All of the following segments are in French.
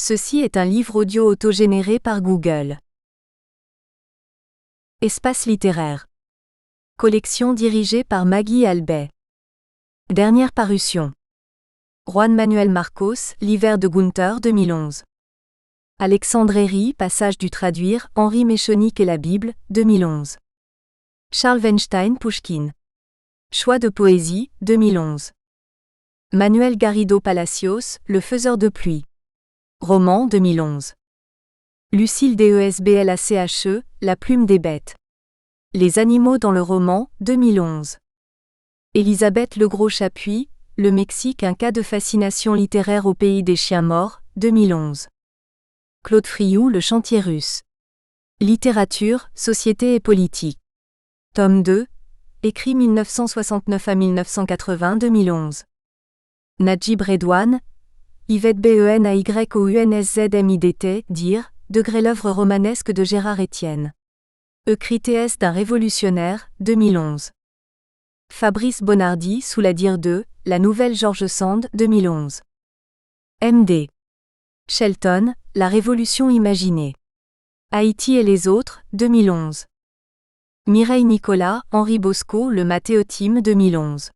Ceci est un livre audio autogénéré par Google. Espace littéraire. Collection dirigée par Maggie Albet. Dernière parution. Juan Manuel Marcos, L'hiver de Gunther 2011. Alexandre Herry, Passage du traduire, Henri Méchonic et la Bible, 2011. Charles Weinstein Pouchkine. Choix de poésie, 2011. Manuel Garrido Palacios, Le faiseur de pluie. Roman 2011. Lucille Desblache, La plume des bêtes. Les animaux dans le roman, 2011. Elisabeth Legros-Chapuis, Le Mexique, un cas de fascination littéraire au pays des chiens morts, 2011. Claude Frioult, Le chantier russe. Littérature, société et politique. Tome 2, écrit 1969 à 1980, 2011. Najib Redouane, Yvette BenayounsZMIDT, dire, degré l'œuvre romanesque de Gérard Étienne. Eucritéès d'un révolutionnaire, 2011. Fabrice Bonardi, Sous la dire 2, La nouvelle George Sand, 2011. M.D. Shelton, La révolution imaginée. Haïti et les autres, 2011. Mireille Nicolas, Henri Bosco, Le Mathéotime, 2011.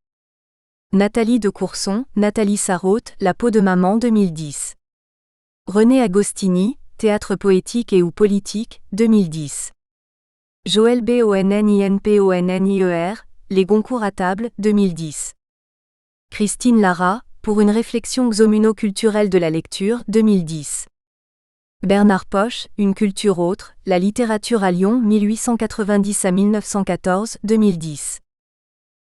Nathalie de Courson, Nathalie Sarraute, La peau de maman, 2010. René Agostini, Théâtre poétique et ou politique, 2010. Joël Bonninponnier, Les Goncourt à table, 2010. Christine Lara, Pour une réflexion xomuno-culturelle de la lecture, 2010. Bernard Poche, Une culture autre, La littérature à Lyon 1890 à 1914, 2010.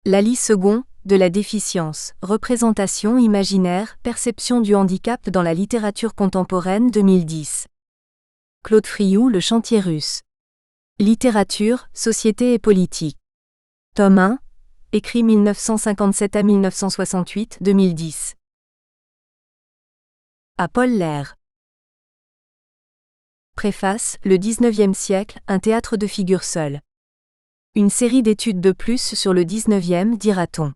Lally Second, De la déficience, représentation imaginaire, perception du handicap dans la littérature contemporaine 2010. Claude Frioult, Le chantier russe. Littérature, société et politique. Tome 1, écrit 1957 à 1968, 2010. À Paul Lair. Préface, Le XIXe siècle, un théâtre de figures seules. Une série d'études de plus sur le XIXe, dira-t-on.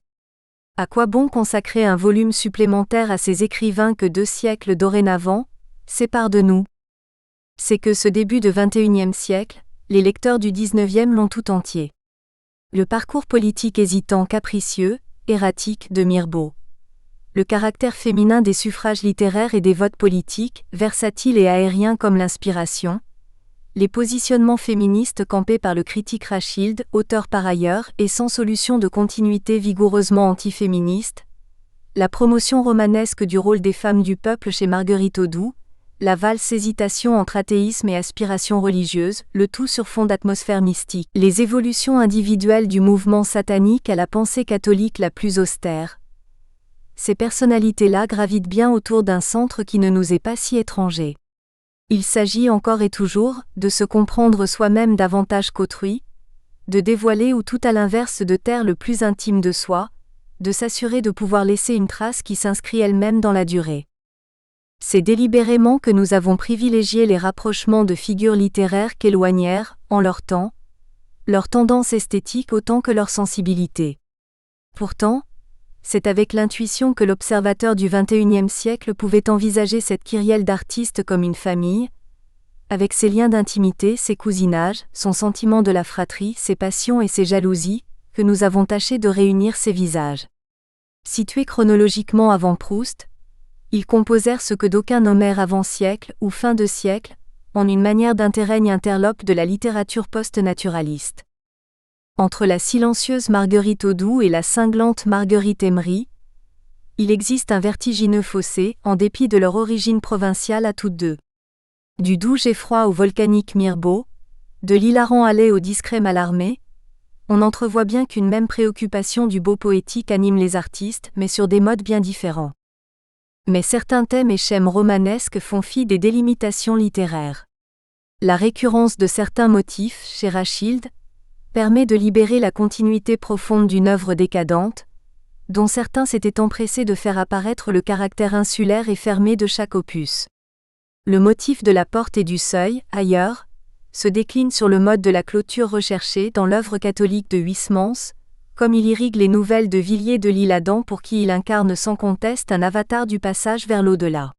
À quoi bon consacrer un volume supplémentaire à ces écrivains que 2 siècles dorénavant séparent de nous? C'est que ce début de XXIe siècle, les lecteurs du XIXe l'ont tout entier. Le parcours politique hésitant, capricieux, erratique de Mirbeau. Le caractère féminin des suffrages littéraires et des votes politiques, versatiles et aériens comme l'inspiration. Les positionnements féministes campés par le critique Rachilde, auteur par ailleurs et sans solution de continuité vigoureusement antiféministe. La promotion romanesque du rôle des femmes du peuple chez Marguerite Audoux. La valse hésitation entre athéisme et aspiration religieuse, le tout sur fond d'atmosphère mystique. Les évolutions individuelles du mouvement satanique à la pensée catholique la plus austère. Ces personnalités-là gravitent bien autour d'un centre qui ne nous est pas si étranger. Il s'agit encore et toujours de se comprendre soi-même davantage qu'autrui, de dévoiler ou tout à l'inverse de taire le plus intime de soi, de s'assurer de pouvoir laisser une trace qui s'inscrit elle-même dans la durée. C'est délibérément que nous avons privilégié les rapprochements de figures littéraires qu'éloignèrent, en leur temps, leur tendance esthétique autant que leur sensibilité. Pourtant, c'est avec l'intuition que l'observateur du XXIe siècle pouvait envisager cette kyrielle d'artistes comme une famille, avec ses liens d'intimité, ses cousinages, son sentiment de la fratrie, ses passions et ses jalousies, que nous avons tâché de réunir ces visages. Situés chronologiquement avant Proust, ils composèrent ce que d'aucuns nommèrent avant-siècle ou fin de siècle, en une manière d'interrègne interlope de la littérature post-naturaliste. Entre la silencieuse Marguerite Audoux et la cinglante Marguerite Emery, il existe un vertigineux fossé, en dépit de leur origine provinciale à toutes deux. Du doux Geffroy au volcanique Mirbeau, de l'hilarant Allais au discret Mallarmé, on entrevoit bien qu'une même préoccupation du beau poétique anime les artistes, mais sur des modes bien différents. Mais certains thèmes et schèmes romanesques font fi des délimitations littéraires. La récurrence de certains motifs, chez Rachilde, permet de libérer la continuité profonde d'une œuvre décadente, dont certains s'étaient empressés de faire apparaître le caractère insulaire et fermé de chaque opus. Le motif de la porte et du seuil, ailleurs, se décline sur le mode de la clôture recherchée dans l'œuvre catholique de Huysmans, comme il irrigue les nouvelles de Villiers de l'Isle-Adam pour qui il incarne sans conteste un avatar du passage vers l'au-delà.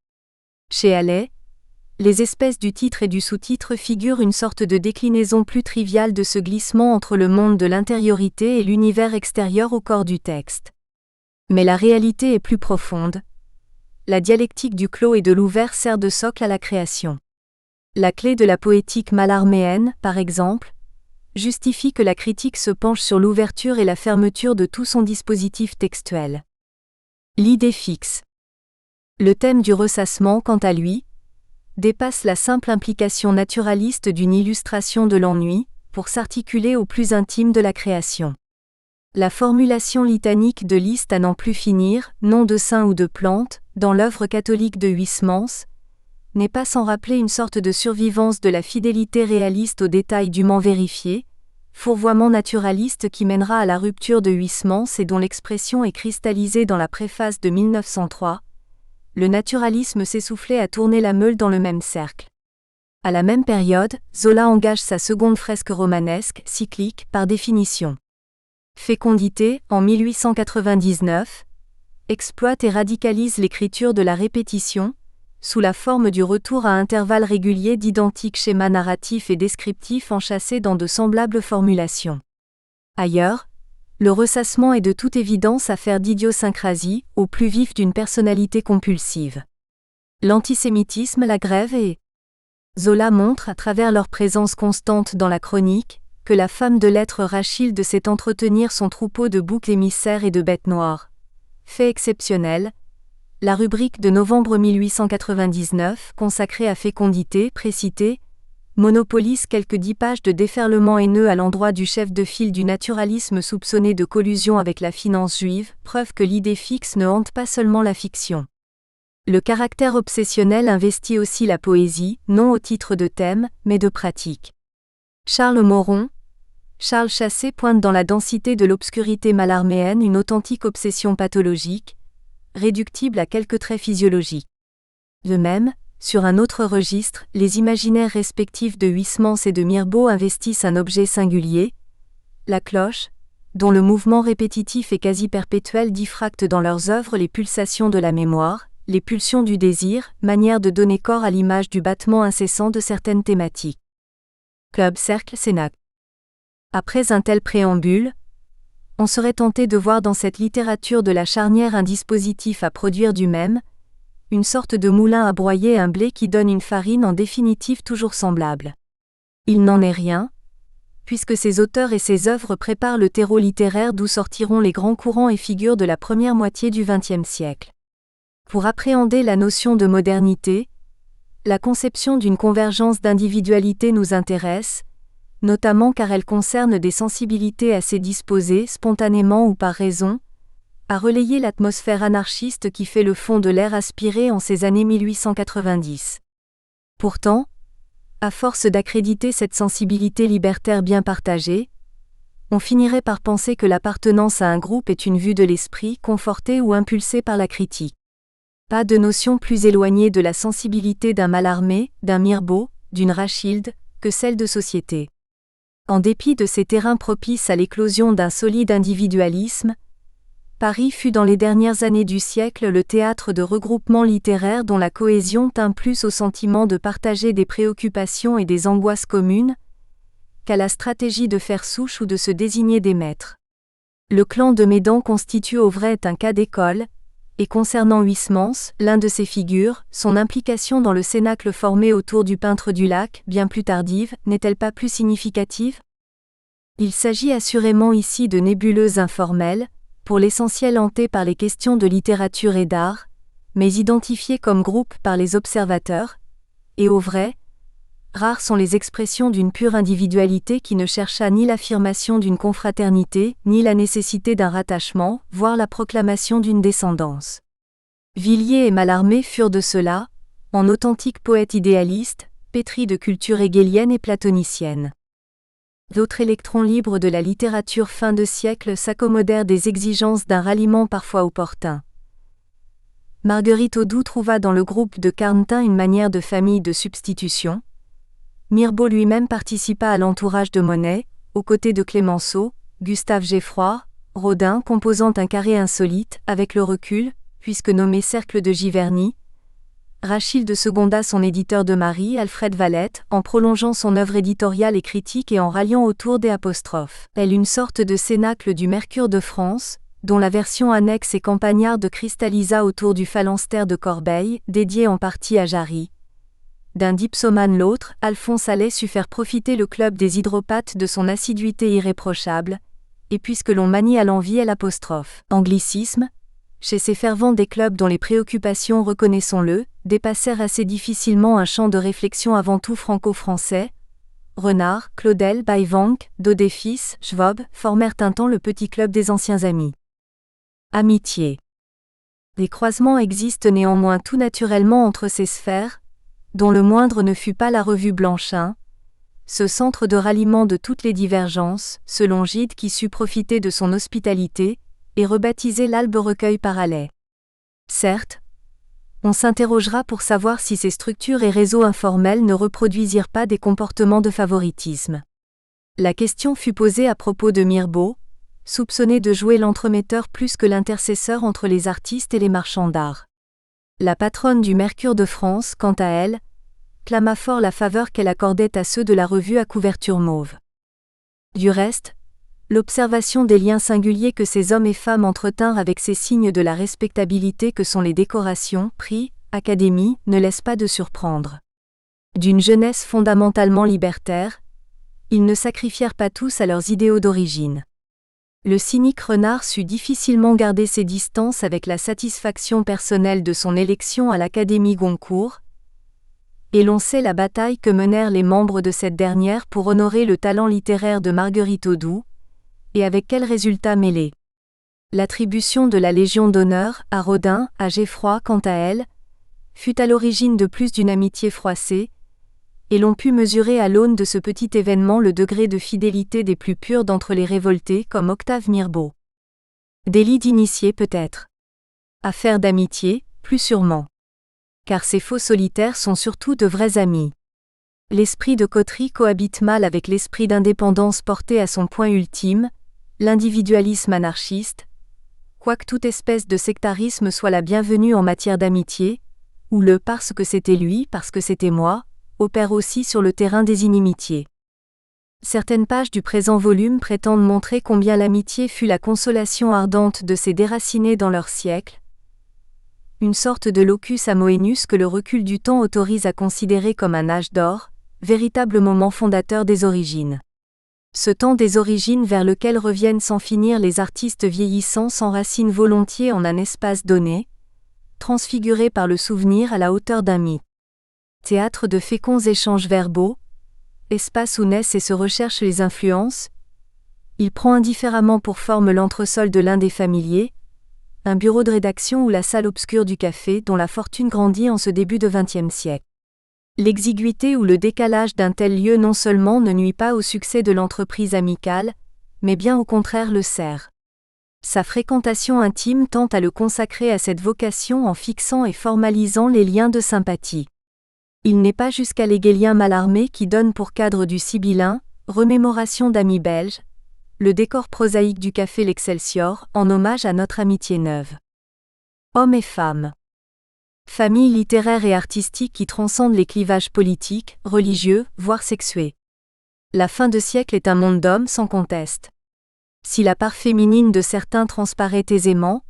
Chez Allais, Les espèces du titre et du sous-titre figurent une sorte de déclinaison plus triviale de ce glissement entre le monde de l'intériorité et l'univers extérieur au corps du texte. Mais la réalité est plus profonde. La dialectique du clos et de l'ouvert sert de socle à la création. La clé de la poétique mallarméenne, par exemple, justifie que la critique se penche sur l'ouverture et la fermeture de tout son dispositif textuel. L'idée fixe. Le thème du ressassement, quant à lui, dépasse la simple implication naturaliste d'une illustration de l'ennui, pour s'articuler au plus intime de la création. La formulation litanique de listes à n'en plus finir, noms de saints ou de plantes, dans l'œuvre catholique de Huysmans, n'est pas sans rappeler une sorte de survivance de la fidélité réaliste aux détails dûment vérifiés, fourvoiement naturaliste qui mènera à la rupture de Huysmans et dont l'expression est cristallisée dans la préface de 1903. Le naturalisme s'essoufflait à tourner la meule dans le même cercle. À la même période, Zola engage sa seconde fresque romanesque, cyclique, par définition. Fécondité, en 1899, exploite et radicalise l'écriture de la répétition, sous la forme du retour à intervalles réguliers d'identiques schémas narratifs et descriptifs enchâssés dans de semblables formulations. Ailleurs, le ressassement est de toute évidence affaire d'idiosyncrasie, au plus vif d'une personnalité compulsive. L'antisémitisme la grève et Zola montre, à travers leur présence constante dans la chronique, que la femme de lettres Rachilde sait entretenir son troupeau de boucs émissaires et de bêtes noires. Fait exceptionnel, la rubrique de novembre 1899, consacrée à fécondité, précitée, monopolise quelques 10 pages de déferlement haineux à l'endroit du chef de file du naturalisme soupçonné de collusion avec la finance juive, preuve que l'idée fixe ne hante pas seulement la fiction. Le caractère obsessionnel investit aussi la poésie, non au titre de thème, mais de pratique. Charles Moron, Charles Chassé pointe dans la densité de l'obscurité mallarméenne une authentique obsession pathologique, réductible à quelques traits physiologiques. De même, sur un autre registre, les imaginaires respectifs de Huysmans et de Mirbeau investissent un objet singulier, la cloche, dont le mouvement répétitif et quasi perpétuel diffracte dans leurs œuvres les pulsations de la mémoire, les pulsions du désir, manière de donner corps à l'image du battement incessant de certaines thématiques. Club Cercle Cénacle. Après un tel préambule, on serait tenté de voir dans cette littérature de la charnière un dispositif à produire du même, une sorte de moulin à broyer un blé qui donne une farine en définitive toujours semblable. Il n'en est rien, puisque ces auteurs et ces œuvres préparent le terreau littéraire d'où sortiront les grands courants et figures de la première moitié du XXe siècle. Pour appréhender la notion de modernité, la conception d'une convergence d'individualité nous intéresse, notamment car elle concerne des sensibilités assez disposées, spontanément ou par raison, à relayer l'atmosphère anarchiste qui fait le fond de l'air aspiré en ces années 1890. Pourtant, à force d'accréditer cette sensibilité libertaire bien partagée, on finirait par penser que l'appartenance à un groupe est une vue de l'esprit confortée ou impulsée par la critique. Pas de notion plus éloignée de la sensibilité d'un Mallarmé, d'un Mirbeau, d'une Rachilde, que celle de société. En dépit de ces terrains propices à l'éclosion d'un solide individualisme, Paris fut dans les dernières années du siècle le théâtre de regroupements littéraires dont la cohésion tint plus au sentiment de partager des préoccupations et des angoisses communes, qu'à la stratégie de faire souche ou de se désigner des maîtres. Le clan de Médan constitue au vrai un cas d'école, et concernant Huysmans, l'un de ses figures, son implication dans le cénacle formé autour du peintre du lac, bien plus tardive, n'est-elle pas plus significative ? Il s'agit assurément ici de nébuleuses informelles, pour l'essentiel hantées par les questions de littérature et d'art, mais identifiées comme groupe par les observateurs, et au vrai, rares sont les expressions d'une pure individualité qui ne chercha ni l'affirmation d'une confraternité, ni la nécessité d'un rattachement, voire la proclamation d'une descendance. Villiers et Mallarmé furent de cela, en authentiques poètes idéalistes, pétris de culture hégélienne et platonicienne. D'autres électrons libres de la littérature fin de siècle s'accommodèrent des exigences d'un ralliement parfois opportun. Marguerite Audoux trouva dans le groupe de Carntin une manière de famille de substitution. Mirbeau lui-même participa à l'entourage de Monet, aux côtés de Clémenceau, Gustave Geffroy, Rodin composant un carré insolite, avec le recul, puisque nommé cercle de Giverny, Rachilde seconda son éditeur de Marie, Alfred Valette, en prolongeant son œuvre éditoriale et critique et en ralliant autour des apostrophes. Elle une sorte de cénacle du Mercure de France, dont la version annexe et campagnarde cristallisa autour du phalanstère de Corbeil, dédié en partie à Jarry. D'un dipsomane l'autre, Alphonse Allais sut faire profiter le club des hydropathes de son assiduité irréprochable, et puisque l'on manie à l'envi l'apostrophe. Anglicisme, chez ces fervents des clubs dont les préoccupations, reconnaissons-le, dépassèrent assez difficilement un champ de réflexion avant tout franco-français, Renard, Claudel, Baïvanck, Dodé-Fils, Schwab formèrent un temps le petit club des anciens amis. Amitié. Des croisements existent néanmoins tout naturellement entre ces sphères, dont le moindre ne fut pas la revue Blanchin, ce centre de ralliement de toutes les divergences, selon Gide qui sut profiter de son hospitalité, et rebaptiser l'Albe Recueil par Allais. Certes, on s'interrogera pour savoir si ces structures et réseaux informels ne reproduisirent pas des comportements de favoritisme. La question fut posée à propos de Mirbeau, soupçonné de jouer l'entremetteur plus que l'intercesseur entre les artistes et les marchands d'art. La patronne du Mercure de France, quant à elle, clama fort la faveur qu'elle accordait à ceux de la revue à couverture mauve. Du reste, l'observation des liens singuliers que ces hommes et femmes entretinrent avec ces signes de la respectabilité que sont les décorations, prix, académies, ne laisse pas de surprendre. D'une jeunesse fondamentalement libertaire, ils ne sacrifièrent pas tous à leurs idéaux d'origine. Le cynique Renard sut difficilement garder ses distances avec la satisfaction personnelle de son élection à l'Académie Goncourt, et l'on sait la bataille que menèrent les membres de cette dernière pour honorer le talent littéraire de Marguerite Audoux, et avec quel résultat mêlé. L'attribution de la Légion d'honneur à Rodin, à Geffroy quant à elle, fut à l'origine de plus d'une amitié froissée, et l'on put mesurer à l'aune de ce petit événement le degré de fidélité des plus purs d'entre les révoltés comme Octave Mirbeau. Délit d'initié peut-être. Affaire d'amitié, plus sûrement. Car ces faux solitaires sont surtout de vrais amis. L'esprit de coterie cohabite mal avec l'esprit d'indépendance porté à son point ultime, l'individualisme anarchiste, quoique toute espèce de sectarisme soit la bienvenue en matière d'amitié, ou le « parce que c'était lui, parce que c'était moi » opère aussi sur le terrain des inimitiés. Certaines pages du présent volume prétendent montrer combien l'amitié fut la consolation ardente de ces déracinés dans leur siècle, une sorte de locus amoenus que le recul du temps autorise à considérer comme un âge d'or, véritable moment fondateur des origines. Ce temps des origines vers lequel reviennent sans finir les artistes vieillissants s'enracinent volontiers en un espace donné, transfiguré par le souvenir à la hauteur d'un mythe. Théâtre de féconds échanges verbaux, espace où naissent et se recherchent les influences, il prend indifféremment pour forme l'entresol de l'un des familiers, un bureau de rédaction ou la salle obscure du café dont la fortune grandit en ce début de XXe siècle. L'exiguïté ou le décalage d'un tel lieu non seulement ne nuit pas au succès de l'entreprise amicale, mais bien au contraire le sert. Sa fréquentation intime tend à le consacrer à cette vocation en fixant et formalisant les liens de sympathie. Il n'est pas jusqu'à l'Hégélien Mallarmé qui donne pour cadre du sibyllin, remémoration d'amis belges, le décor prosaïque du café L'Excelsior, en hommage à notre amitié neuve. Hommes et femmes. Famille littéraire et artistique qui transcende les clivages politiques, religieux, voire sexués. La fin de siècle est un monde d'hommes sans conteste. Si la part féminine de certains transparaît aisément,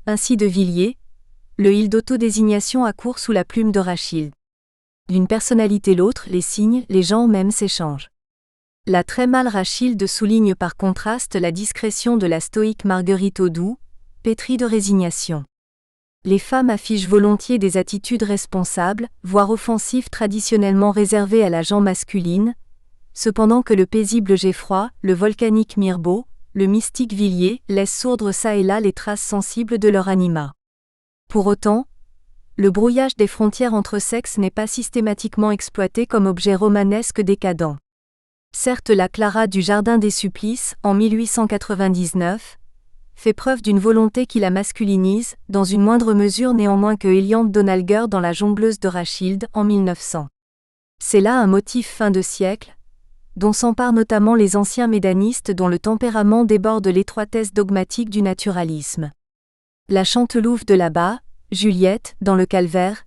ainsi de Villiers, le il d'autodésignation accourt sous la plume de Rachilde. D'une personnalité l'autre, les signes, les gens même s'échangent. La très mâle Rachilde souligne par contraste la discrétion de la stoïque Marguerite Audoux, pétrie de résignation. Les femmes affichent volontiers des attitudes responsables, voire offensives traditionnellement réservées à la gent masculine, cependant que le paisible Geffroy, le volcanique Mirbeau, le mystique Villiers laissent sourdre çà et là les traces sensibles de leur anima. Pour autant, le brouillage des frontières entre sexes n'est pas systématiquement exploité comme objet romanesque décadent. Certes, la Clara du Jardin des Supplices, en 1899, fait preuve d'une volonté qui la masculinise, dans une moindre mesure néanmoins que Eliande Donalger dans La Jongleuse de Rachilde, en 1900. C'est là un motif fin de siècle, dont s'emparent notamment les anciens médanistes dont le tempérament déborde l'étroitesse dogmatique du naturalisme. La Chantelouve de là-bas, Juliette, dans le Calvaire,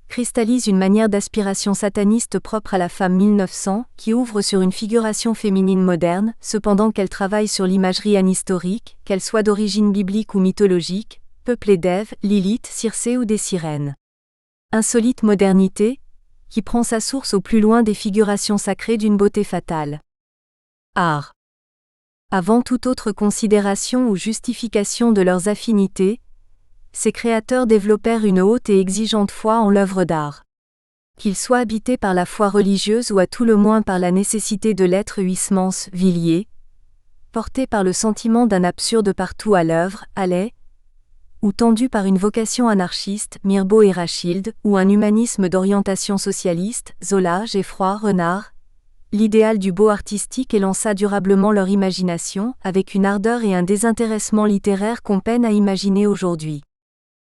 cristallise une manière d'aspiration sataniste propre à la femme 1900, qui ouvre sur une figuration féminine moderne, cependant qu'elle travaille sur l'imagerie anhistorique, qu'elle soit d'origine biblique ou mythologique, peuplée d'Ève, Lilith, Circé ou des sirènes. Insolite modernité, qui prend sa source au plus loin des figurations sacrées d'une beauté fatale. Art. Avant toute autre considération ou justification de leurs affinités, ces créateurs développèrent une haute et exigeante foi en l'œuvre d'art. Qu'ils soient habités par la foi religieuse ou à tout le moins par la nécessité de l'être Huysmans, Villiers, portés par le sentiment d'un absurde partout à l'œuvre, Allais, ou tendus par une vocation anarchiste, Mirbeau et Rachilde, ou un humanisme d'orientation socialiste, Zola, Geffroy, Renard, l'idéal du beau artistique élança durablement leur imagination, avec une ardeur et un désintéressement littéraire qu'on peine à imaginer aujourd'hui.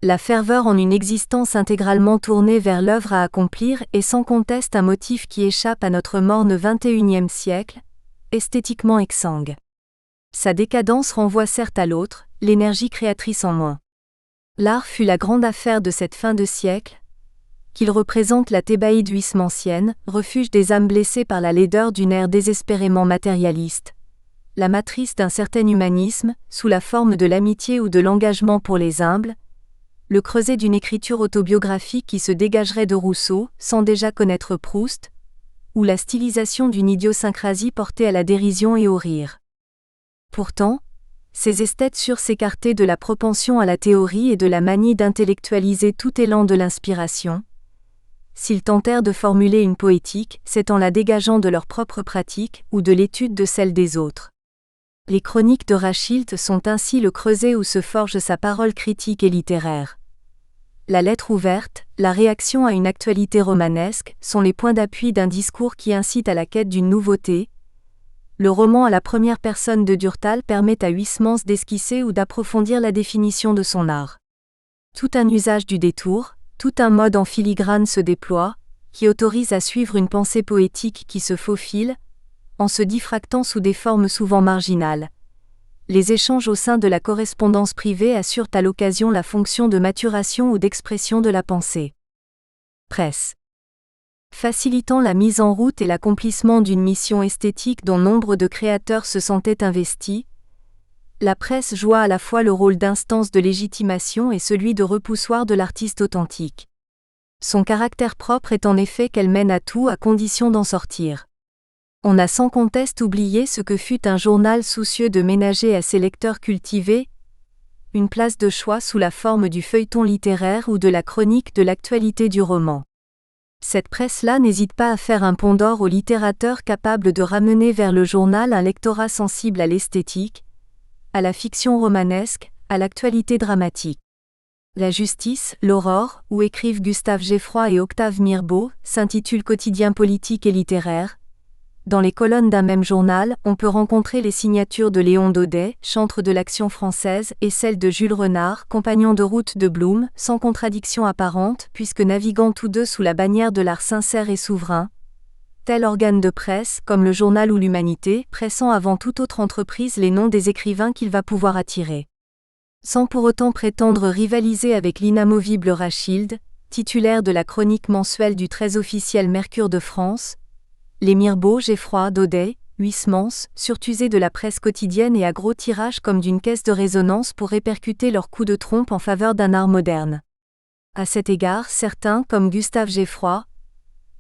La ferveur en une existence intégralement tournée vers l'œuvre à accomplir est sans conteste un motif qui échappe à notre morne XXIe siècle, esthétiquement exsangue. Sa décadence renvoie certes à l'autre, l'énergie créatrice en moins. L'art fut la grande affaire de cette fin de siècle, qu'il représente la Thébaïde huysmansienne, refuge des âmes blessées par la laideur d'une ère désespérément matérialiste, la matrice d'un certain humanisme, sous la forme de l'amitié ou de l'engagement pour les humbles, le creuset d'une écriture autobiographique qui se dégagerait de Rousseau, sans déjà connaître Proust, ou la stylisation d'une idiosyncrasie portée à la dérision et au rire. Pourtant, ces esthètes surent s'écarter de la propension à la théorie et de la manie d'intellectualiser tout élan de l'inspiration. S'ils tentèrent de formuler une poétique, c'est en la dégageant de leur propre pratique ou de l'étude de celle des autres. Les chroniques de Rachilde sont ainsi le creuset où se forge sa parole critique et littéraire. La lettre ouverte, la réaction à une actualité romanesque, sont les points d'appui d'un discours qui incite à la quête d'une nouveauté. Le roman à la première personne de Durtal permet à Huysmans d'esquisser ou d'approfondir la définition de son art. Tout un usage du détour, tout un mode en filigrane se déploie, qui autorise à suivre une pensée poétique qui se faufile, en se diffractant sous des formes souvent marginales. Les échanges au sein de la correspondance privée assurent à l'occasion la fonction de maturation ou d'expression de la pensée. Presse. Facilitant la mise en route et l'accomplissement d'une mission esthétique dont nombre de créateurs se sentaient investis, la presse joua à la fois le rôle d'instance de légitimation et celui de repoussoir de l'artiste authentique. Son caractère propre est en effet qu'elle mène à tout à condition d'en sortir. On a sans conteste oublié ce que fut un journal soucieux de ménager à ses lecteurs cultivés une place de choix sous la forme du feuilleton littéraire ou de la chronique de l'actualité du roman. Cette presse-là n'hésite pas à faire un pont d'or aux littérateurs capables de ramener vers le journal un lectorat sensible à l'esthétique, à la fiction romanesque, à l'actualité dramatique. La Justice, l'Aurore, où écrivent Gustave Geffroy et Octave Mirbeau, s'intitule Quotidien politique et littéraire. Dans les colonnes d'un même journal, on peut rencontrer les signatures de Léon Daudet, chantre de l'Action française, et celles de Jules Renard, compagnon de route de Blum, sans contradiction apparente, puisque naviguant tous deux sous la bannière de l'art sincère et souverain. Tel organe de presse, comme le journal ou l'Humanité, pressant avant toute autre entreprise les noms des écrivains qu'il va pouvoir attirer. Sans pour autant prétendre rivaliser avec l'inamovible Rachilde, titulaire de la chronique mensuelle du très officiel Mercure de France, les Mirbeau, Geffroy, Daudet, Huysmans, surusés de la presse quotidienne et à gros tirage comme d'une caisse de résonance pour répercuter leurs coups de trompe en faveur d'un art moderne. À cet égard, certains, comme Gustave Geffroy,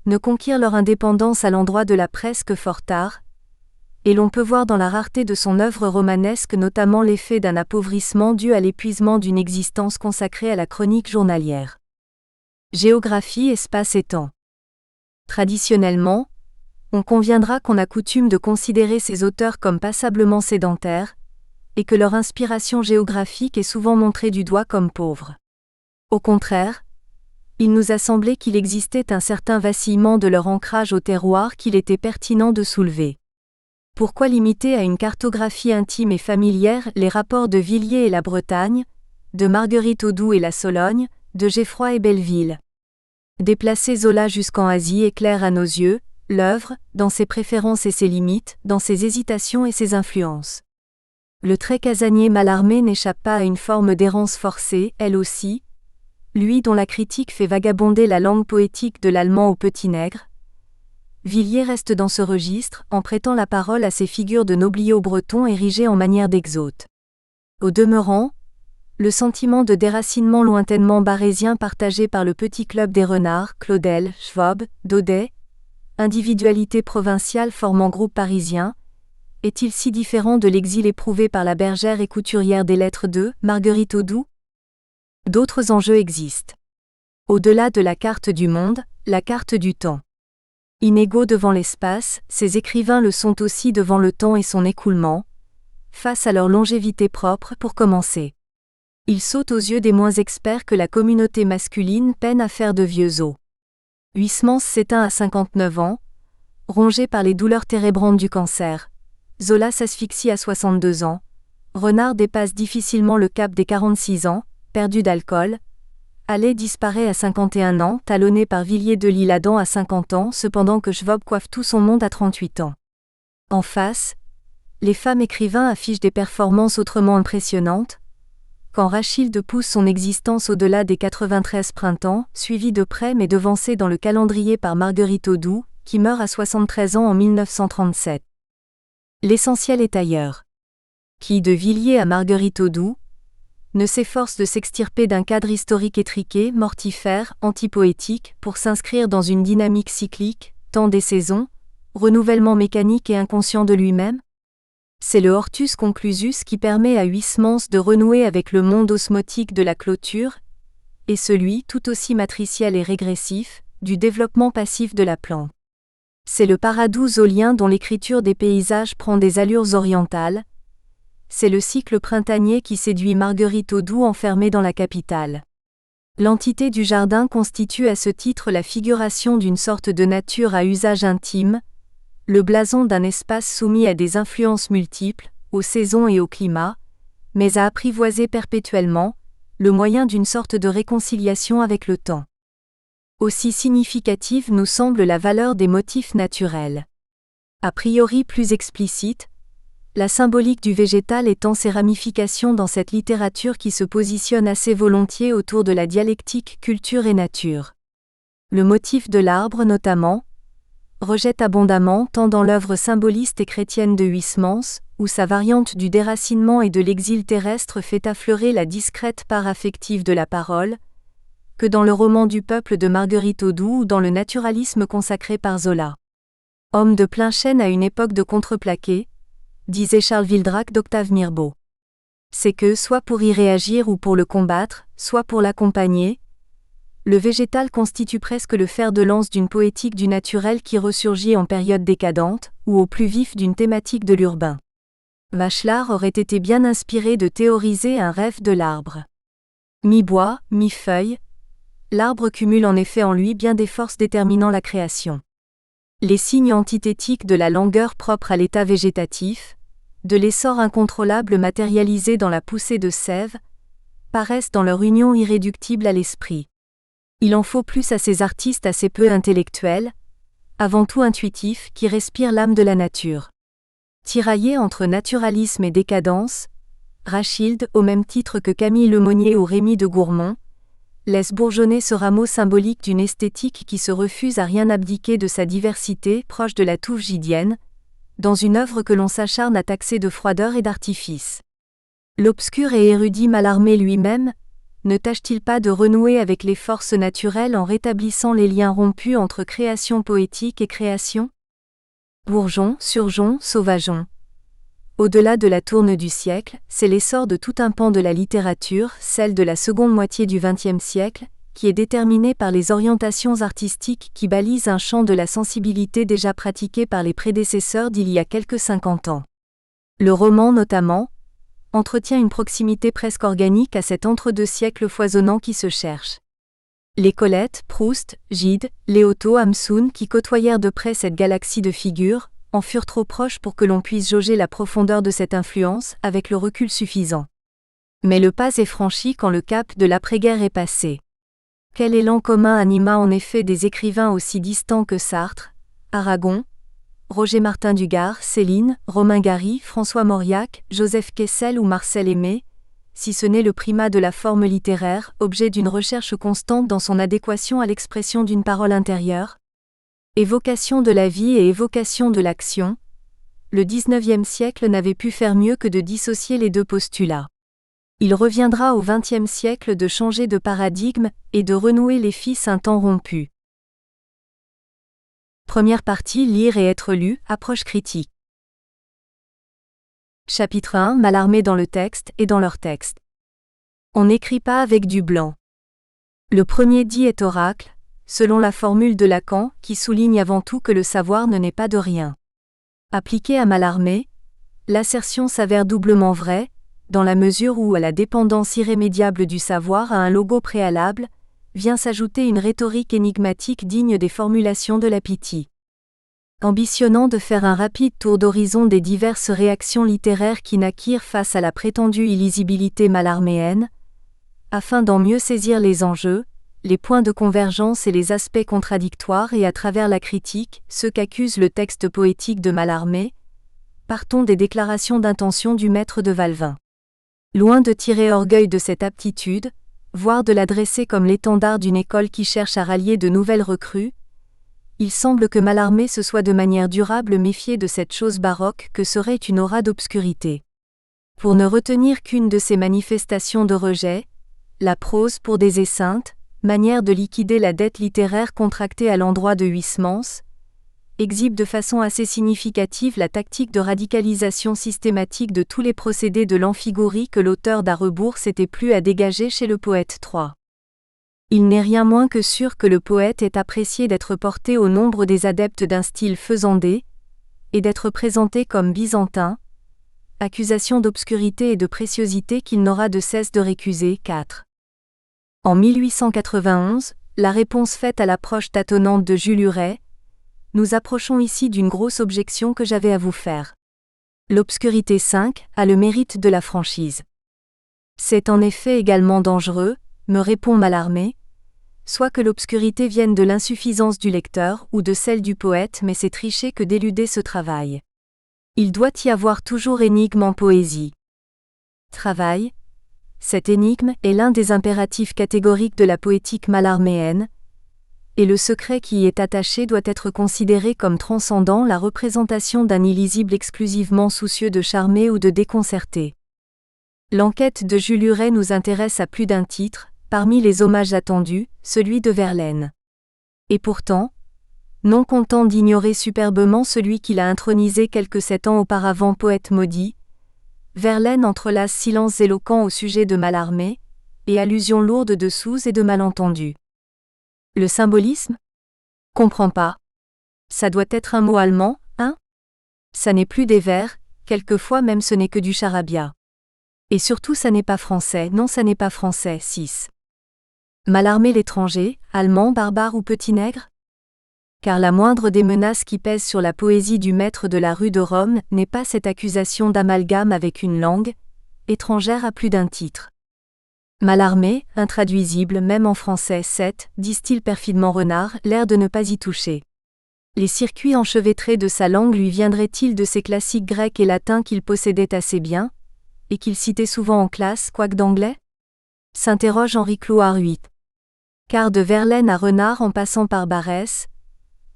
ne conquirent leur indépendance à l'endroit de la presse que fort tard, et l'on peut voir dans la rareté de son œuvre romanesque notamment l'effet d'un appauvrissement dû à l'épuisement d'une existence consacrée à la chronique journalière. Géographie, espace et temps. Traditionnellement, on conviendra qu'on a coutume de considérer ces auteurs comme passablement sédentaires, et que leur inspiration géographique est souvent montrée du doigt comme pauvre. Au contraire, il nous a semblé qu'il existait un certain vacillement de leur ancrage au terroir qu'il était pertinent de soulever. Pourquoi limiter à une cartographie intime et familière les rapports de Villiers et la Bretagne, de Marguerite Audoux et la Sologne, de Geffroy et Belleville? Déplacer Zola jusqu'en Asie est clair à nos yeux, l'œuvre, dans ses préférences et ses limites, dans ses hésitations et ses influences. Le trait casanier Mallarmé n'échappe pas à une forme d'errance forcée, elle aussi, lui dont la critique fait vagabonder la langue poétique de l'allemand au petit nègre. Villiers reste dans ce registre, en prêtant la parole à ces figures de nobliaux bretons érigés en manière d'exotes. Au demeurant, le sentiment de déracinement lointainement barésien partagé par le petit club des renards, Claudel, Schwab, Daudet, individualité provinciale formant groupe parisien, est-il si différent de l'exil éprouvé par la bergère et couturière des lettres de Marguerite Audoux? D'autres enjeux existent. Au-delà de la carte du monde, la carte du temps. Inégaux devant l'espace, ces écrivains le sont aussi devant le temps et son écoulement, face à leur longévité propre pour commencer. Ils sautent aux yeux des moins experts que la communauté masculine peine à faire de vieux os. Huysmans s'éteint à 59 ans, rongé par les douleurs térébrantes du cancer. Zola s'asphyxie à 62 ans. Renard dépasse difficilement le cap des 46 ans, perdu d'alcool. Allais disparaît à 51 ans, talonné par Villiers de l'Isle-Adam à 50 ans, cependant que Schwab coiffe tout son monde à 38 ans. En face, les femmes écrivains affichent des performances autrement impressionnantes. Quand Rachilde pousse son existence au-delà des 93 printemps, suivie de près mais devancée dans le calendrier par Marguerite Audoux, qui meurt à 73 ans en 1937. L'essentiel est ailleurs. Qui, de Villiers à Marguerite Audoux, ne s'efforce de s'extirper d'un cadre historique étriqué, mortifère, antipoétique, pour s'inscrire dans une dynamique cyclique, temps des saisons, renouvellement mécanique et inconscient de lui-même? C'est le hortus conclusus qui permet à Huysmans de renouer avec le monde osmotique de la clôture, et celui, tout aussi matriciel et régressif, du développement passif de la plante. C'est le paradou zolien dont l'écriture des paysages prend des allures orientales. C'est le cycle printanier qui séduit Marguerite Audoux enfermée dans la capitale. L'entité du jardin constitue à ce titre la figuration d'une sorte de nature à usage intime, le blason d'un espace soumis à des influences multiples, aux saisons et au climat, mais à apprivoiser perpétuellement, le moyen d'une sorte de réconciliation avec le temps. Aussi significative nous semble la valeur des motifs naturels. A priori plus explicite, la symbolique du végétal étend ses ramifications dans cette littérature qui se positionne assez volontiers autour de la dialectique culture et nature. Le motif de l'arbre notamment, rejette abondamment tant dans l'œuvre symboliste et chrétienne de Huysmans, où sa variante du déracinement et de l'exil terrestre fait affleurer la discrète part affective de la parole, que dans le roman du peuple de Marguerite Audoux ou dans le naturalisme consacré par Zola. Homme de plein chêne à une époque de contreplaqué, disait Charles Vildrac d'Octave Mirbeau. C'est que, soit pour y réagir ou pour le combattre, soit pour l'accompagner, le végétal constitue presque le fer de lance d'une poétique du naturel qui ressurgit en période décadente, ou au plus vif d'une thématique de l'urbain. Bachelard aurait été bien inspiré de théoriser un rêve de l'arbre. Mi-bois, mi-feuille, l'arbre cumule en effet en lui bien des forces déterminant la création. Les signes antithétiques de la langueur propre à l'état végétatif, de l'essor incontrôlable matérialisé dans la poussée de sève, paraissent dans leur union irréductible à l'esprit. Il en faut plus à ces artistes assez peu intellectuels, avant tout intuitifs, qui respirent l'âme de la nature. Tiraillé entre naturalisme et décadence, Rachilde, au même titre que Camille Lemonnier ou Rémy de Gourmont, laisse bourgeonner ce rameau symbolique d'une esthétique qui se refuse à rien abdiquer de sa diversité proche de la touffe gydienne, dans une œuvre que l'on s'acharne à taxer de froideur et d'artifice. L'obscur et érudit Mallarmé lui-même, ne tâche-t-il pas de renouer avec les forces naturelles en rétablissant les liens rompus entre création poétique et création? Bourgeon, Surgeon, Sauvageon. Au-delà de la tourne du siècle, c'est l'essor de tout un pan de la littérature, celle de la seconde moitié du XXe siècle, qui est déterminée par les orientations artistiques qui balisent un champ de la sensibilité déjà pratiqué par les prédécesseurs d'il y a quelques 50 ans. Le roman notamment, entretient une proximité presque organique à cet entre-deux siècles foisonnant qui se cherche. Les Colette, Proust, Gide, Léoto, Hamsun qui côtoyèrent de près cette galaxie de figures, en furent trop proches pour que l'on puisse jauger la profondeur de cette influence avec le recul suffisant. Mais le pas est franchi quand le cap de l'après-guerre est passé. Quel élan commun anima en effet des écrivains aussi distants que Sartre, Aragon, Roger Martin Dugard, Céline, Romain Gary, François Mauriac, Joseph Kessel ou Marcel Aimé, si ce n'est le primat de la forme littéraire, objet d'une recherche constante dans son adéquation à l'expression d'une parole intérieure? Évocation de la vie et évocation de l'action, le XIXe siècle n'avait pu faire mieux que de dissocier les deux postulats. Il reviendra au XXe siècle de changer de paradigme et de renouer les fils un temps rompu. Première partie: Lire et être lu, approche critique. Chapitre 1: Mallarmé dans le texte et dans leur texte. On n'écrit pas avec du blanc. Le premier dit est oracle, selon la formule de Lacan, qui souligne avant tout que le savoir ne naît pas de rien. Appliquée à Mallarmé, l'assertion s'avère doublement vraie, dans la mesure où à la dépendance irrémédiable du savoir à un logo préalable, vient s'ajouter une rhétorique énigmatique digne des formulations de la Pythie. Ambitionnant de faire un rapide tour d'horizon des diverses réactions littéraires qui naquirent face à la prétendue illisibilité mallarméenne, afin d'en mieux saisir les enjeux, les points de convergence et les aspects contradictoires et à travers la critique, ceux qu'accuse le texte poétique de Mallarmé, partons des déclarations d'intention du maître de Valvin. Loin de tirer orgueil de cette aptitude, voire de la dresser comme l'étendard d'une école qui cherche à rallier de nouvelles recrues, il semble que Mallarmé se soit de manière durable méfié de cette chose baroque que serait une aura d'obscurité. Pour ne retenir qu'une de ces manifestations de rejet, la prose pour des esseintes, manière de liquider la dette littéraire contractée à l'endroit de Huysmans, exhibe de façon assez significative la tactique de radicalisation systématique de tous les procédés de l'amphigorie que l'auteur d'À rebours s'était plu à dégager chez le poète III. Il n'est rien moins que sûr que le poète est apprécié d'être porté au nombre des adeptes d'un style faisandé, et d'être présenté comme byzantin, accusation d'obscurité et de préciosité qu'il n'aura de cesse de récuser. 4. En 1891, la réponse faite à l'approche tâtonnante de Jules Huret: nous approchons ici d'une grosse objection que j'avais à vous faire. L'obscurité 5 a le mérite de la franchise. C'est en effet également dangereux, me répond Mallarmé, soit que l'obscurité vienne de l'insuffisance du lecteur ou de celle du poète, mais c'est tricher que d'éluder ce travail. Il doit y avoir toujours énigme en poésie. Travail. Cette énigme est l'un des impératifs catégoriques de la poétique mallarméenne, et le secret qui y est attaché doit être considéré comme transcendant la représentation d'un illisible exclusivement soucieux de charmer ou de déconcerter. L'enquête de Jules Huret nous intéresse à plus d'un titre, parmi les hommages attendus, celui de Verlaine. Et pourtant, non content d'ignorer superbement celui qu'il a intronisé quelques 7 ans auparavant poète maudit, Verlaine entrelace silences éloquents au sujet de Mallarmé, et allusions lourdes de sous et de malentendus. Le symbolisme? Comprends pas. Ça doit être un mot allemand, hein? Ça n'est plus des vers, quelquefois même ce n'est que du charabia. Et surtout ça n'est pas français, non ça n'est pas français. 6. Mallarmé l'étranger, allemand, barbare ou petit nègre? Car la moindre des menaces qui pèsent sur la poésie du maître de la rue de Rome n'est pas cette accusation d'amalgame avec une langue, étrangère à plus d'un titre. Mallarmé, intraduisible même en français. 7, disent-ils perfidement Renard, l'air de ne pas y toucher. Les circuits enchevêtrés de sa langue lui viendraient-ils de ces classiques grecs et latins qu'il possédait assez bien, et qu'il citait souvent en classe, quoique d'anglais? S'interroge Henri Clouard 8. Car de Verlaine à Renard en passant par Barrès,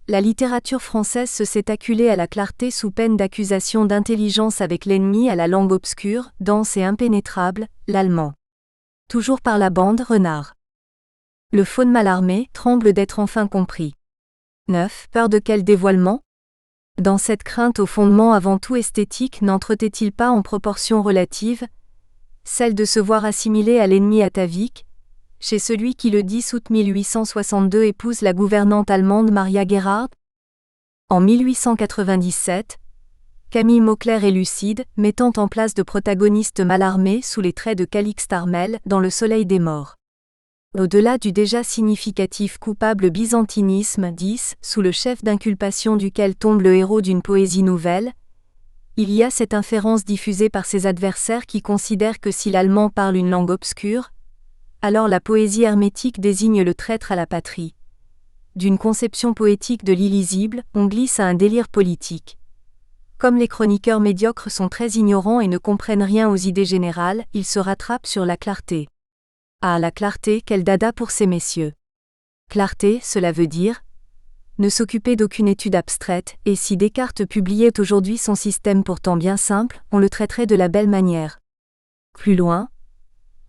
la littérature française se s'est acculée à la clarté sous peine d'accusation d'intelligence avec l'ennemi à la langue obscure, dense et impénétrable, l'allemand. Toujours par la bande, Renard. Le faune Mallarmé tremble d'être enfin compris. 9. Peur de quel dévoilement? Dans cette crainte au fondement avant tout esthétique n'entretait-il pas en proportion relative, celle de se voir assimilé à l'ennemi atavique, chez celui qui le 10 août 1862 épouse la gouvernante allemande Maria Gerhard? En 1897, Camille Mauclerc est lucide, mettant en place de protagonistes Mallarmé sous les traits de Calixte Armel dans Le Soleil des Morts. Au-delà du déjà significatif coupable byzantinisme 10, sous le chef d'inculpation duquel tombe le héros d'une poésie nouvelle, il y a cette inférence diffusée par ses adversaires qui considèrent que si l'allemand parle une langue obscure, alors la poésie hermétique désigne le traître à la patrie. D'une conception poétique de l'illisible, on glisse à un délire politique. Comme les chroniqueurs médiocres sont très ignorants et ne comprennent rien aux idées générales, ils se rattrapent sur la clarté. Ah, la clarté, quel dada pour ces messieurs. Clarté, cela veut dire ne s'occuper d'aucune étude abstraite, et si Descartes publiait aujourd'hui son système pourtant bien simple, on le traiterait de la belle manière. Plus loin,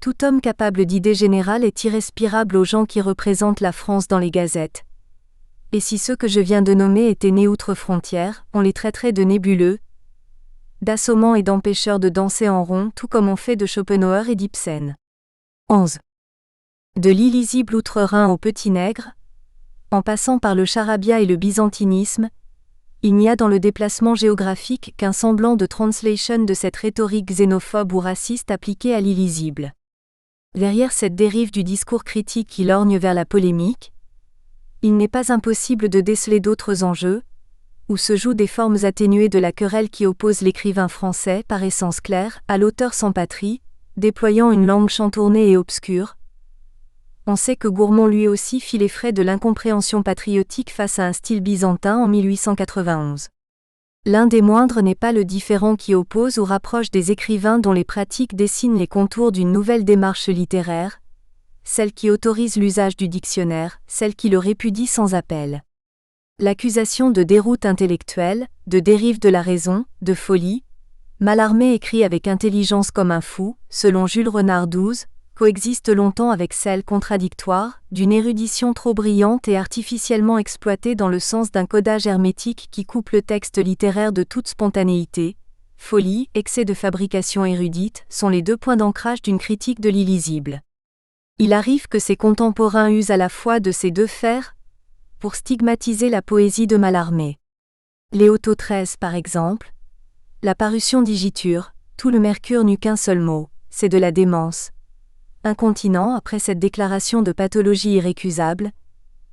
tout homme capable d'idées générales est irrespirable aux gens qui représentent la France dans les gazettes. Et si ceux que je viens de nommer étaient nés outre-frontière, on les traiterait de nébuleux, d'assommants et d'empêcheurs de danser en rond, tout comme on fait de Schopenhauer et d'Ibsen. 11. De l'illisible outre-Rhin au petit nègre, en passant par le charabia et le byzantinisme, il n'y a dans le déplacement géographique qu'un semblant de translation de cette rhétorique xénophobe ou raciste appliquée à l'illisible. Derrière cette dérive du discours critique qui lorgne vers la polémique, il n'est pas impossible de déceler d'autres enjeux, où se jouent des formes atténuées de la querelle qui oppose l'écrivain français, par essence claire, à l'auteur sans patrie, déployant une langue chantournée et obscure. On sait que Gourmont lui aussi fit les frais de l'incompréhension patriotique face à un style byzantin en 1891. L'un des moindres n'est pas le différend qui oppose ou rapproche des écrivains dont les pratiques dessinent les contours d'une nouvelle démarche littéraire, celle qui autorise l'usage du dictionnaire, celle qui le répudie sans appel. L'accusation de déroute intellectuelle, de dérive de la raison, de folie, Mallarmé écrit avec intelligence comme un fou, selon Jules Renard XII, coexiste longtemps avec celle contradictoire, d'une érudition trop brillante et artificiellement exploitée dans le sens d'un codage hermétique qui coupe le texte littéraire de toute spontanéité. Folie, excès de fabrication érudite, sont les deux points d'ancrage d'une critique de l'illisible. Il arrive que ses contemporains usent à la fois de ces deux fers pour stigmatiser la poésie de Mallarmé. Léoto XIII par exemple. La parution d'Igiture, tout le mercure n'eut qu'un seul mot, c'est de la démence. Incontinent après cette déclaration de pathologie irrécusable,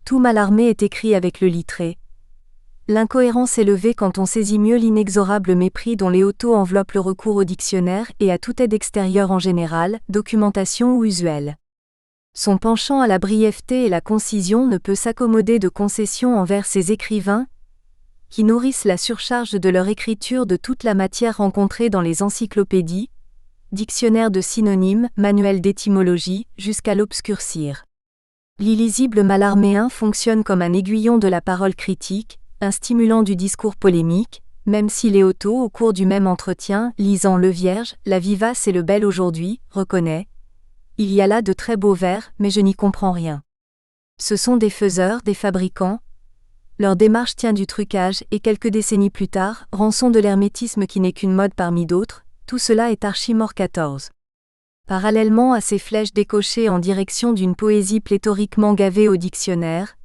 tout Mallarmé est écrit avec le littré. L'incohérence est levée quand on saisit mieux l'inexorable mépris dont Léoto enveloppe le recours au dictionnaire et à toute aide extérieure en général, documentation ou usuelle. Son penchant à la brièveté et la concision ne peut s'accommoder de concessions envers ces écrivains, qui nourrissent la surcharge de leur écriture de toute la matière rencontrée dans les encyclopédies, dictionnaires de synonymes, manuels d'étymologie, jusqu'à l'obscurcir. L'illisible mallarméen fonctionne comme un aiguillon de la parole critique, un stimulant du discours polémique, même si Léoto, au cours du même entretien, lisant Le Vierge, La vivace et le bel aujourd'hui, reconnaît « Il y a là de très beaux vers, mais je n'y comprends rien. Ce sont des faiseurs, des fabricants. Leur démarche tient du trucage et quelques décennies plus tard, rançon de l'hermétisme qui n'est qu'une mode parmi d'autres, tout cela est archi-mort 14. » Parallèlement à ces flèches décochées en direction d'une poésie pléthoriquement gavée au dictionnaire,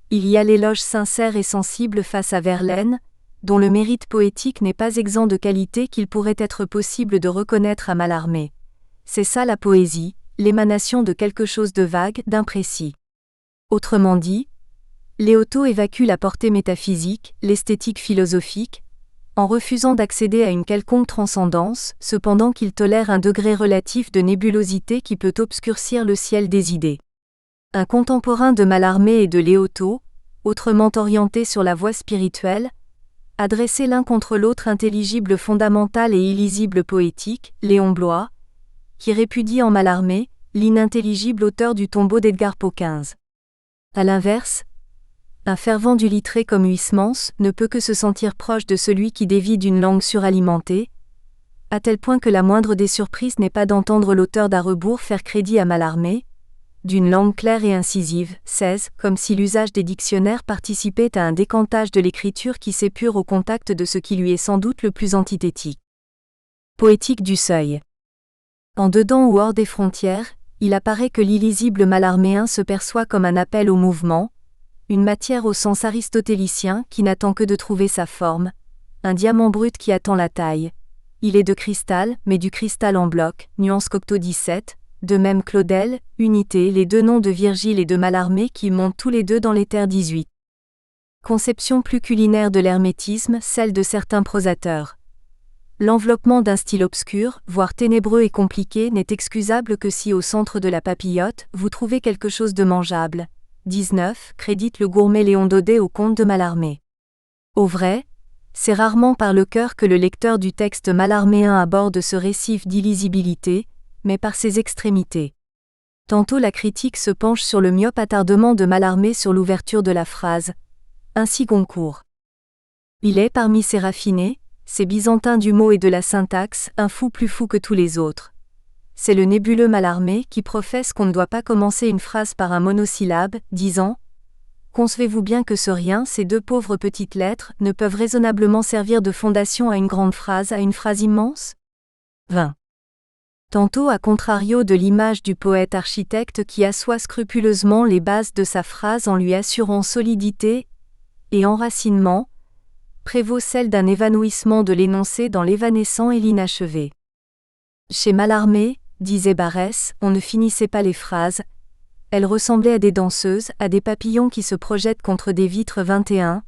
il y a l'éloge sincère et sensible face à Verlaine, dont le mérite poétique n'est pas exempt de qualité qu'il pourrait être possible de reconnaître à Mallarmé. C'est ça la poésie, l'émanation de quelque chose de vague, d'imprécis. Autrement dit, Léoto évacue la portée métaphysique, l'esthétique philosophique, en refusant d'accéder à une quelconque transcendance, cependant qu'il tolère un degré relatif de nébulosité qui peut obscurcir le ciel des idées. Un contemporain de Mallarmé et de Léoto, autrement orienté sur la voie spirituelle, a dressé l'un contre l'autre intelligible fondamental et illisible poétique, Léon Bloy, qui répudie en Mallarmé l'inintelligible auteur du tombeau d'Edgar Poe XV. À l'inverse, un fervent du littré comme Huysmans ne peut que se sentir proche de celui qui dévie d'une langue suralimentée, à tel point que la moindre des surprises n'est pas d'entendre l'auteur d'À rebours faire crédit à Mallarmé, d'une langue claire et incisive, 16, comme si l'usage des dictionnaires participait à un décantage de l'écriture qui s'épure au contact de ce qui lui est sans doute le plus antithétique. Poétique du seuil. En dedans ou hors des frontières, il apparaît que l'illisible mallarméen se perçoit comme un appel au mouvement, une matière au sens aristotélicien qui n'attend que de trouver sa forme, un diamant brut qui attend la taille. Il est de cristal, mais du cristal en bloc, nuance Cocteau 17, de même Claudel, Unité, les deux noms de Virgile et de Mallarmé qui montent tous les deux dans l'éther 18. Conception plus culinaire de l'hermétisme, celle de certains prosateurs. L'enveloppement d'un style obscur, voire ténébreux et compliqué n'est excusable que si au centre de la papillote, vous trouvez quelque chose de mangeable. 19, crédite le gourmet Léon Daudet au comte de Mallarmé. Au vrai, C'est rarement par le cœur que le lecteur du texte mallarméen aborde ce récif d'illisibilité, mais par ses extrémités. Tantôt la critique se penche sur le myope attardement de Mallarmé sur l'ouverture de la phrase. Ainsi Goncourt. Il est parmi ces raffinés, ces byzantins du mot et de la syntaxe, un fou plus fou que tous les autres. C'est le nébuleux Mallarmé qui professe qu'on ne doit pas commencer une phrase par un monosyllabe, disant « Concevez-vous bien que ce rien, ces deux pauvres petites lettres, ne peuvent raisonnablement servir de fondation à une grande phrase, à une phrase immense ?» 20. Tantôt à contrario de l'image du poète architecte qui assoit scrupuleusement les bases de sa phrase en lui assurant solidité et enracinement, prévaut celle d'un évanouissement de l'énoncé dans l'évanescent et l'inachevé. Chez Mallarmé, disait Barrès, on ne finissait pas les phrases, elles ressemblaient à des danseuses, à des papillons qui se projettent contre des vitres 21.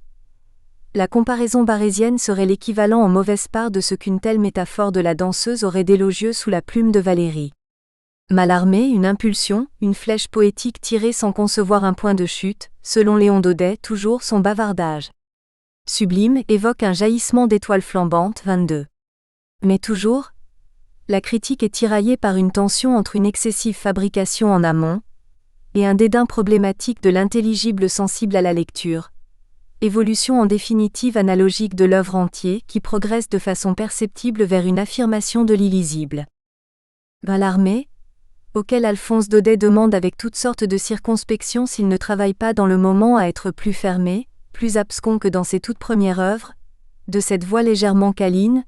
La comparaison barésienne serait l'équivalent en mauvaise part de ce qu'une telle métaphore de la danseuse aurait d'élogieux sous la plume de Valérie. Mallarmé, une impulsion, une flèche poétique tirée sans concevoir un point de chute, selon Léon Daudet, toujours son bavardage. Sublime évoque un jaillissement d'étoiles flambantes 22. Mais toujours, la critique est tiraillée par une tension entre une excessive fabrication en amont et un dédain problématique de l'intelligible sensible à la lecture. Évolution en définitive analogique de l'œuvre entière qui progresse de façon perceptible vers une affirmation de l'illisible. Mallarmé, auquel Alphonse Daudet demande avec toutes sortes de circonspection s'il ne travaille pas dans le moment à être plus fermé, plus abscon que dans ses toutes premières œuvres, de cette voix légèrement câline,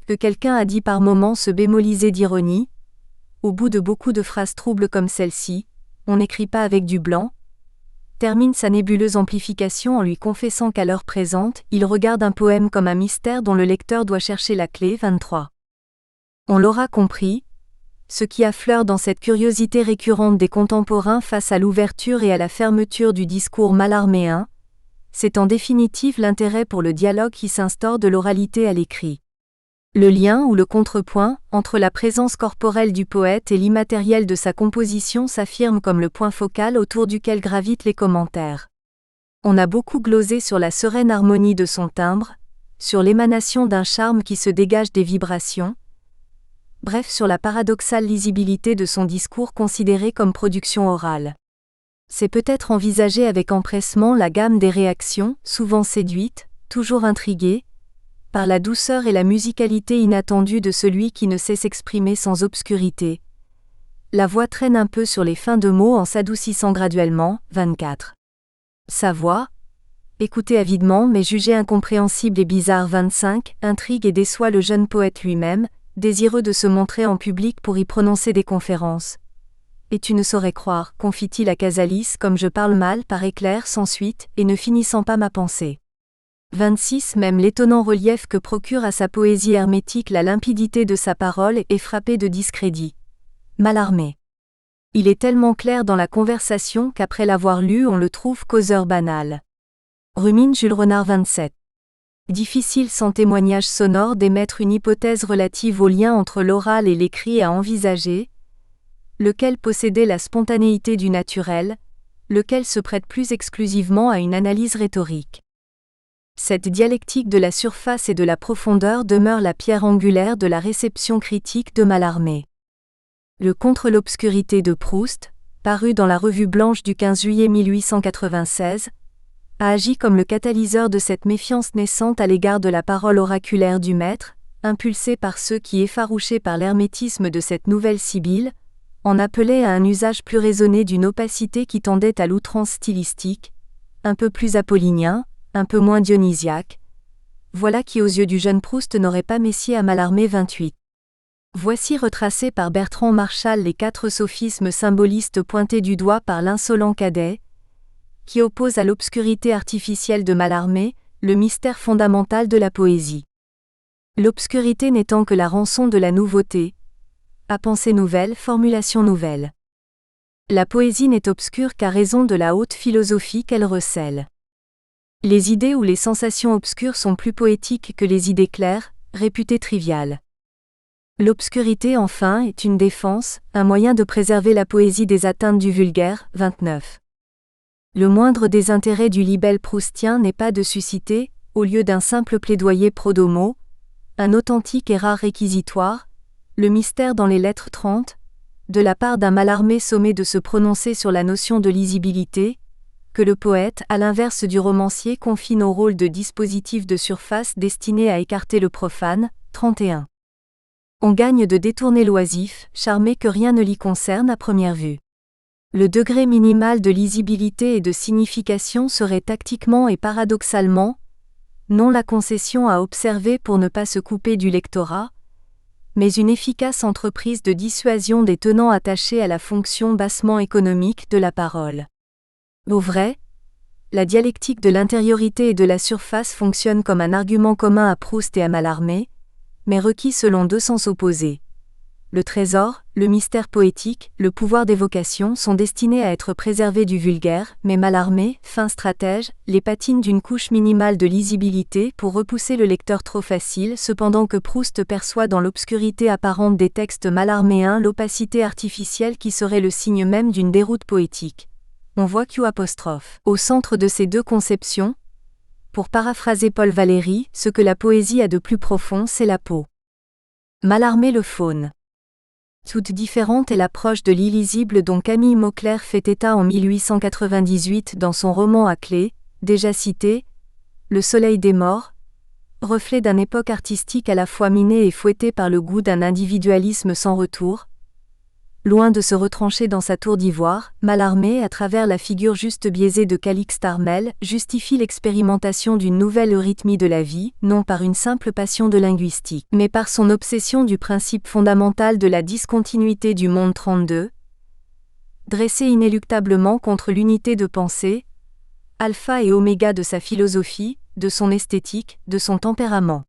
que quelqu'un a dit par moments se bémoliser d'ironie, au bout de beaucoup de phrases troubles comme celle-ci, on n'écrit pas avec du blanc, termine sa nébuleuse amplification en lui confessant qu'à l'heure présente, il regarde un poème comme un mystère dont le lecteur doit chercher la clé 23. On l'aura compris, ce qui affleure dans cette curiosité récurrente des contemporains face à l'ouverture et à la fermeture du discours mallarméen, c'est en définitive l'intérêt pour le dialogue qui s'instaure de l'oralité à l'écrit. Le lien ou le contrepoint entre la présence corporelle du poète et l'immatériel de sa composition s'affirme comme le point focal autour duquel gravitent les commentaires. On a beaucoup glosé sur la sereine harmonie de son timbre, sur l'émanation d'un charme qui se dégage des vibrations, bref sur la paradoxale lisibilité de son discours considéré comme production orale. C'est peut-être envisager avec empressement la gamme des réactions, souvent séduites, toujours intriguées, par la douceur et la musicalité inattendue de celui qui ne sait s'exprimer sans obscurité. La voix traîne un peu sur les fins de mots en s'adoucissant graduellement, 24. Sa voix, écoutée avidement mais jugée incompréhensible et bizarre 25, intrigue et déçoit le jeune poète lui-même, désireux de se montrer en public pour y prononcer des conférences. Et tu ne saurais croire, confie-t-il à Casalis, comme je parle mal par éclair sans suite, et ne finissant pas ma pensée. 26 Même l'étonnant relief que procure à sa poésie hermétique la limpidité de sa parole est frappé de discrédit. Mallarmé. Il est tellement clair dans la conversation qu'après l'avoir lu on le trouve causeur banal. Rumine Jules Renard 27. Difficile sans témoignage sonore d'émettre une hypothèse relative au lien entre l'oral et l'écrit à envisager, lequel possédait la spontanéité du naturel, lequel se prête plus exclusivement à une analyse rhétorique. Cette dialectique de la surface et de la profondeur demeure la pierre angulaire de la réception critique de Mallarmé. Le Contre l'obscurité de Proust, paru dans la Revue blanche du 15 juillet 1896, a agi comme le catalyseur de cette méfiance naissante à l'égard de la parole oraculaire du maître, impulsée par ceux qui, effarouchés par l'hermétisme de cette nouvelle sibylle, en appelaient à un usage plus raisonné d'une opacité qui tendait à l'outrance stylistique, un peu plus apollinien, un peu moins dionysiaque. Voilà qui aux yeux du jeune Proust n'aurait pas messier à Mallarmé 28. Voici retracés par Bertrand Marchal les 4 sophismes symbolistes pointés du doigt par l'insolent cadet, qui oppose à l'obscurité artificielle de Mallarmé, le mystère fondamental de la poésie. L'obscurité n'étant que la rançon de la nouveauté, à pensée nouvelle, formulation nouvelle. La poésie n'est obscure qu'à raison de la haute philosophie qu'elle recèle. Les idées ou les sensations obscures sont plus poétiques que les idées claires, réputées triviales. L'obscurité enfin est une défense, un moyen de préserver la poésie des atteintes du vulgaire, 29. Le moindre désintérêt du libelle proustien n'est pas de susciter, au lieu d'un simple plaidoyer pro-domo, un authentique et rare réquisitoire, le mystère dans les lettres 30, de la part d'un Mallarmé sommé de se prononcer sur la notion de lisibilité, que le poète, à l'inverse du romancier, confine au rôle de dispositif de surface destiné à écarter le profane. 31. On gagne de détourner l'oisif, charmé que rien ne l'y concerne à première vue. Le degré minimal de lisibilité et de signification serait tactiquement et paradoxalement, non la concession à observer pour ne pas se couper du lectorat, mais une efficace entreprise de dissuasion des tenants attachés à la fonction bassement économique de la parole. Au vrai, la dialectique de l'intériorité et de la surface fonctionne comme un argument commun à Proust et à Mallarmé, mais requis selon deux sens opposés. Le trésor, le mystère poétique, le pouvoir d'évocation sont destinés à être préservés du vulgaire, mais Mallarmé, fin stratège, les patine d'une couche minimale de lisibilité pour repousser le lecteur trop facile, cependant que Proust perçoit dans l'obscurité apparente des textes mallarméens l'opacité artificielle qui serait le signe même d'une déroute poétique. On voit Q'. Au centre de ces deux conceptions, pour paraphraser Paul Valéry, ce que la poésie a de plus profond, c'est la peau. Mallarmé le faune. Toute différente est l'approche de l'illisible dont Camille Mauclerc fait état en 1898 dans son roman à clé, déjà cité, Le soleil des morts, reflet d'une époque artistique à la fois minée et fouettée par le goût d'un individualisme sans retour. Loin de se retrancher dans sa tour d'ivoire, Mallarmé, à travers la figure juste biaisée de Calixte Armel, justifie l'expérimentation d'une nouvelle eurythmie de la vie, non par une simple passion de linguistique, mais par son obsession du principe fondamental de la discontinuité du monde 32, dressé inéluctablement contre l'unité de pensée, alpha et oméga de sa philosophie, de son esthétique, de son tempérament.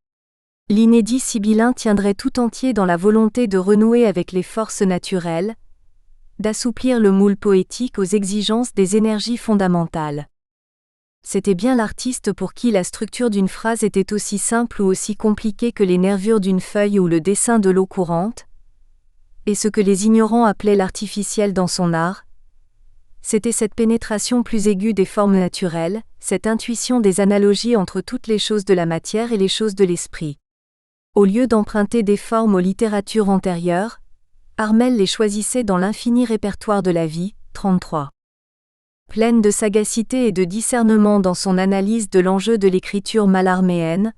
L'inédit sibyllin tiendrait tout entier dans la volonté de renouer avec les forces naturelles, d'assouplir le moule poétique aux exigences des énergies fondamentales. C'était bien l'artiste pour qui la structure d'une phrase était aussi simple ou aussi compliquée que les nervures d'une feuille ou le dessin de l'eau courante, et ce que les ignorants appelaient l'artificiel dans son art, c'était cette pénétration plus aiguë des formes naturelles, cette intuition des analogies entre toutes les choses de la matière et les choses de l'esprit. Au lieu d'emprunter des formes aux littératures antérieures, Armel les choisissait dans l'infini répertoire de la vie. 33. Pleine de sagacité et de discernement dans son analyse de l'enjeu de l'écriture mallarméenne,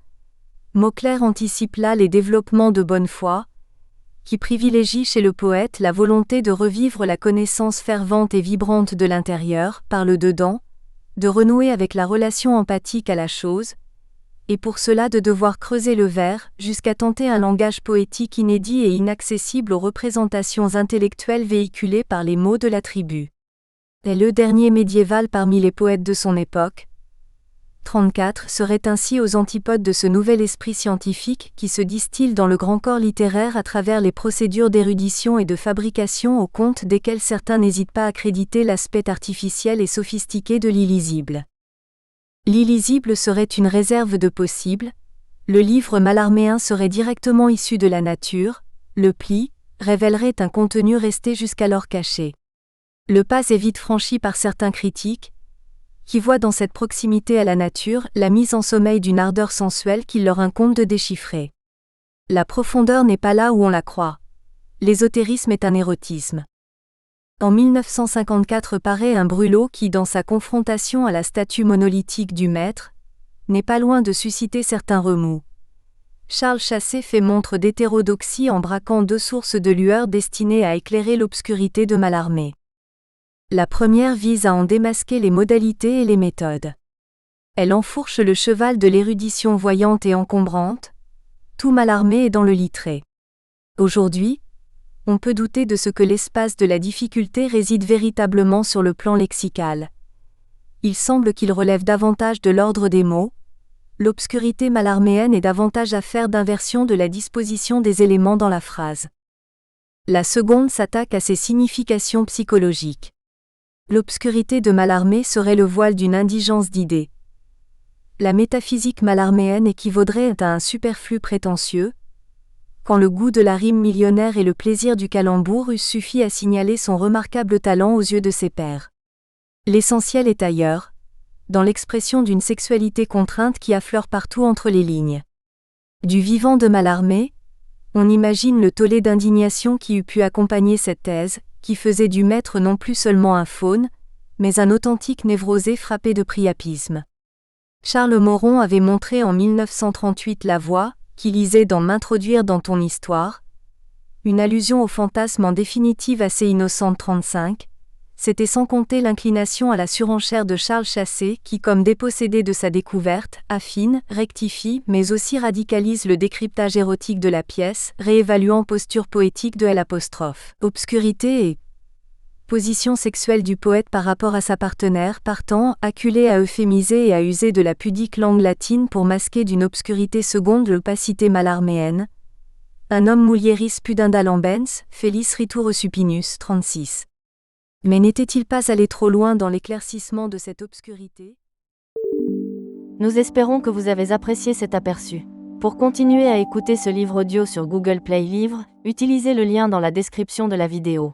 Mauclerc anticipe là les développements de bonne foi, qui privilégient chez le poète la volonté de revivre la connaissance fervente et vibrante de l'intérieur, par le dedans, de renouer avec la relation empathique à la chose, et pour cela de devoir creuser le vers, jusqu'à tenter un langage poétique inédit et inaccessible aux représentations intellectuelles véhiculées par les mots de la tribu. Est le dernier médiéval parmi les poètes de son époque. 34 serait ainsi aux antipodes de ce nouvel esprit scientifique qui se distille dans le grand corps littéraire à travers les procédures d'érudition et de fabrication au compte desquelles certains n'hésitent pas à créditer l'aspect artificiel et sophistiqué de l'illisible. L'illisible serait une réserve de possible, le livre mallarméen serait directement issu de la nature, le pli révélerait un contenu resté jusqu'alors caché. Le pas est vite franchi par certains critiques, qui voient dans cette proximité à la nature la mise en sommeil d'une ardeur sensuelle qu'il leur incombe de déchiffrer. La profondeur n'est pas là où on la croit. L'ésotérisme est un érotisme. En 1954 paraît un Brûlot qui, dans sa confrontation à la statue monolithique du maître, n'est pas loin de susciter certains remous. Charles Chassé fait montre d'hétérodoxie en braquant deux sources de lueur destinées à éclairer l'obscurité de Mallarmé. La première vise à en démasquer les modalités et les méthodes. Elle enfourche le cheval de l'érudition voyante et encombrante, tout Mallarmé est dans le littré. Aujourd'hui, on peut douter de ce que l'espace de la difficulté réside véritablement sur le plan lexical. Il semble qu'il relève davantage de l'ordre des mots. L'obscurité mallarméenne est davantage affaire d'inversion de la disposition des éléments dans la phrase. La seconde s'attaque à ses significations psychologiques. L'obscurité de Mallarmé serait le voile d'une indigence d'idées. La métaphysique mallarméenne équivaudrait à un superflu prétentieux, quand le goût de la rime millionnaire et le plaisir du calembour eussent suffi à signaler son remarquable talent aux yeux de ses pairs. L'essentiel est ailleurs, dans l'expression d'une sexualité contrainte qui affleure partout entre les lignes. Du vivant de Mallarmé, on imagine le tollé d'indignation qui eût pu accompagner cette thèse, qui faisait du maître non plus seulement un faune, mais un authentique névrosé frappé de priapisme. Charles Moron avait montré en 1938 la voie, qui lisait dans M'introduire dans ton histoire, une allusion au fantasme en définitive assez innocente 35, c'était sans compter l'inclination à la surenchère de Charles Chassé qui, comme dépossédé de sa découverte, affine, rectifie, mais aussi radicalise le décryptage érotique de la pièce, réévaluant posture poétique de L', obscurité et position sexuelle du poète par rapport à sa partenaire, partant, acculé à euphémiser et à user de la pudique langue latine pour masquer d'une obscurité seconde l'opacité mallarméenne. Un homme mulieris pudendalambens, Felis ritur supinus 36. Mais n'était-il pas allé trop loin dans l'éclaircissement de cette obscurité ? Nous espérons que vous avez apprécié cet aperçu. Pour continuer à écouter ce livre audio sur Google Play Livres, utilisez le lien dans la description de la vidéo.